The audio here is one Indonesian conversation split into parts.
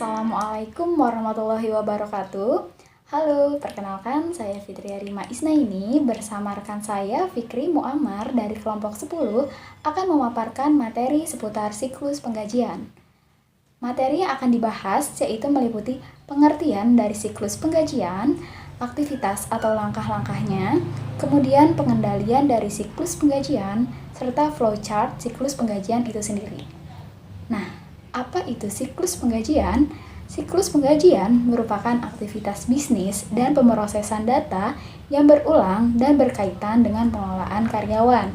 Assalamualaikum warahmatullahi wabarakatuh. Halo, perkenalkan saya Fitria Rima Isnaini bersama rekan saya Fikri Muammar dari kelompok 10 akan memaparkan materi seputar siklus penggajian. Materi yang akan dibahas yaitu meliputi pengertian dari siklus penggajian, aktivitas atau langkah-langkahnya, kemudian pengendalian dari siklus penggajian, serta flowchart siklus penggajian itu sendiri. Nah, apa itu siklus penggajian? Siklus penggajian merupakan aktivitas bisnis dan pemrosesan data yang berulang dan berkaitan dengan pengelolaan karyawan.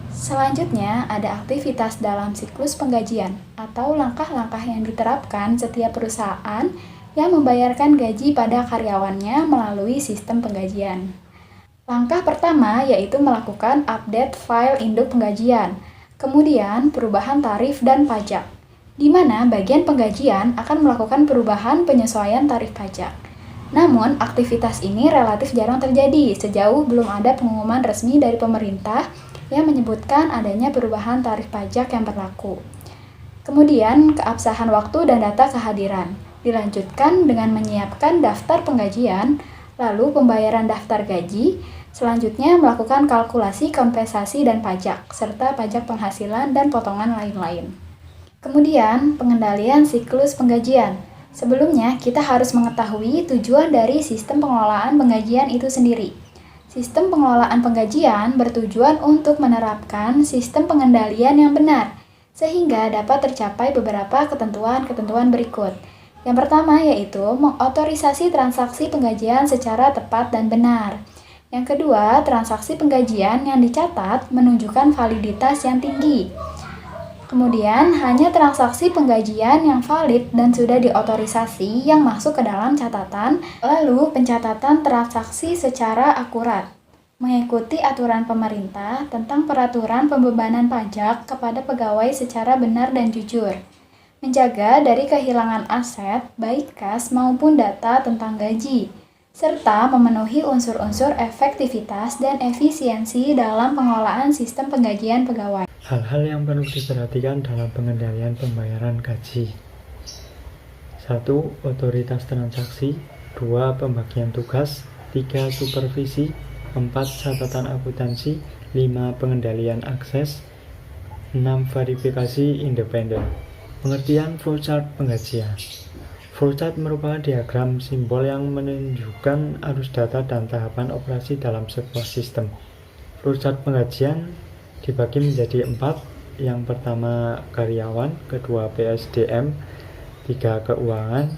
Selanjutnya, ada aktivitas dalam siklus penggajian atau langkah-langkah yang diterapkan setiap perusahaan yang membayarkan gaji pada karyawannya melalui sistem penggajian. Langkah pertama yaitu melakukan update file induk penggajian, kemudian perubahan tarif dan pajak, di mana bagian penggajian akan melakukan perubahan penyesuaian tarif pajak. Namun, aktivitas ini relatif jarang terjadi sejauh belum ada pengumuman resmi dari pemerintah yang menyebutkan adanya perubahan tarif pajak yang berlaku. Kemudian, keabsahan waktu dan data kehadiran. Dilanjutkan dengan menyiapkan daftar penggajian, lalu pembayaran daftar gaji, selanjutnya melakukan kalkulasi kompensasi dan pajak, serta pajak penghasilan dan potongan lain-lain. Kemudian, pengendalian siklus penggajian. Sebelumnya, kita harus mengetahui tujuan dari sistem pengelolaan penggajian itu sendiri. Sistem pengelolaan penggajian bertujuan untuk menerapkan sistem pengendalian yang benar, sehingga dapat tercapai beberapa ketentuan-ketentuan berikut. Yang pertama yaitu mengotorisasi transaksi penggajian secara tepat dan benar. Yang kedua, transaksi penggajian yang dicatat menunjukkan validitas yang tinggi. Kemudian, hanya transaksi penggajian yang valid dan sudah diotorisasi yang masuk ke dalam catatan, lalu pencatatan transaksi secara akurat, mengikuti aturan pemerintah tentang peraturan pembebanan pajak kepada pegawai secara benar dan jujur, menjaga dari kehilangan aset, baik kas maupun data tentang gaji, serta memenuhi unsur-unsur efektivitas dan efisiensi dalam pengelolaan sistem penggajian pegawai. Hal-hal yang perlu diperhatikan dalam pengendalian pembayaran gaji. 1. Otoritas transaksi. 2. Pembagian tugas. 3. Supervisi. 4. Catatan akuntansi. 5. Pengendalian akses. 6. Verifikasi independen. Pengertian flowchart penggajian. Flowchart merupakan diagram simbol yang menunjukkan arus data dan tahapan operasi dalam sebuah sistem. Flowchart penggajian dibagi menjadi 4. Yang pertama karyawan, kedua PSDM, 3 keuangan,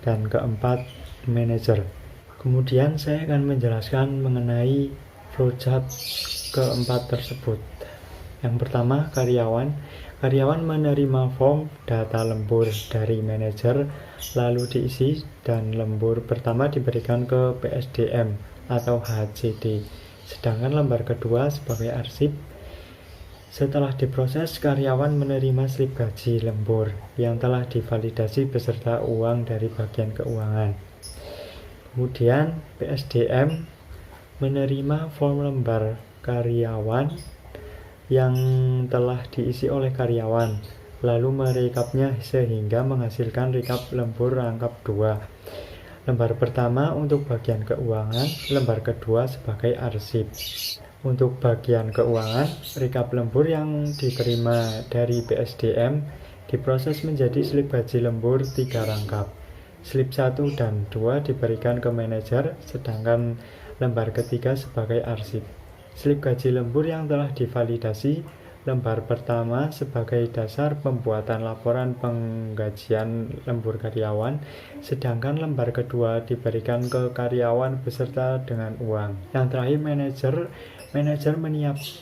dan keempat manajer. Kemudian saya akan menjelaskan mengenai flowchart keempat tersebut. Yang pertama karyawan. Karyawan menerima form data lembur dari manajer lalu diisi dan lembur pertama diberikan ke PSDM atau HCD. Sedangkan lembar kedua sebagai arsip. Setelah diproses, karyawan menerima slip gaji lembur yang telah divalidasi beserta uang dari bagian keuangan. Kemudian PSDM menerima form lembar karyawan yang telah diisi oleh karyawan, lalu merekapnya sehingga menghasilkan rekap lembur rangkap 2. Lembar pertama untuk bagian keuangan, lembar kedua sebagai arsip. Untuk bagian keuangan, rekap lembur yang diterima dari PSDM diproses menjadi slip gaji lembur 3 rangkap. Slip 1 dan 2 diberikan ke manajer, sedangkan lembar ketiga sebagai arsip. Slip gaji lembur yang telah divalidasi, lembar pertama sebagai dasar pembuatan laporan penggajian lembur karyawan, sedangkan lembar kedua diberikan ke karyawan beserta dengan uang. Yang terakhir manajer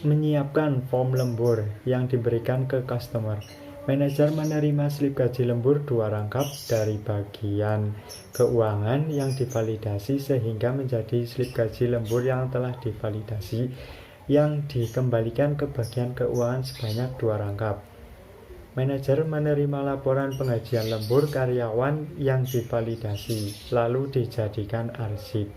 menyiapkan form lembur yang diberikan ke customer. Manajer menerima slip gaji lembur 2 rangkap dari bagian keuangan yang divalidasi sehingga menjadi slip gaji lembur yang telah divalidasi yang dikembalikan ke bagian keuangan sebanyak 2 rangkap. Manajer menerima laporan penggajian lembur karyawan yang divalidasi lalu dijadikan arsip.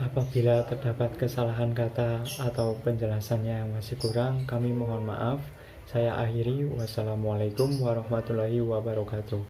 Apabila terdapat kesalahan kata atau penjelasannya yang masih kurang, kami mohon maaf. Saya akhiri. Wassalamualaikum warahmatullahi wabarakatuh.